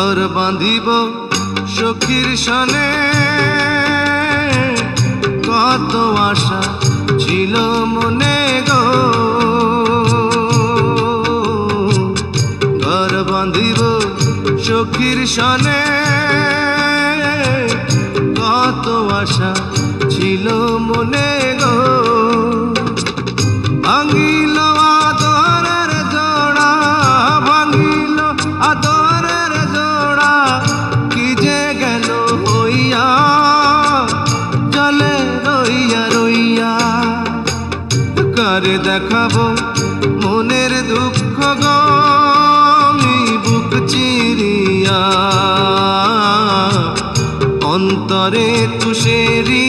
ঘর বাঁধিব সখীর সনে, কত আশা ছিল মনে গো। ঘর বাঁধিব সখীর সনে, কত আশা ছিল মনে গো। ভাঙিল আদরের জোড়া, ভাঙিল আদরের জোড়া, কি যে গেল হইয়া জলে রইয়া রইয়া। কারে দেখাবো মনের দুঃখ গো আমি বুক চিরিয়া, অন্তরে তুষেরি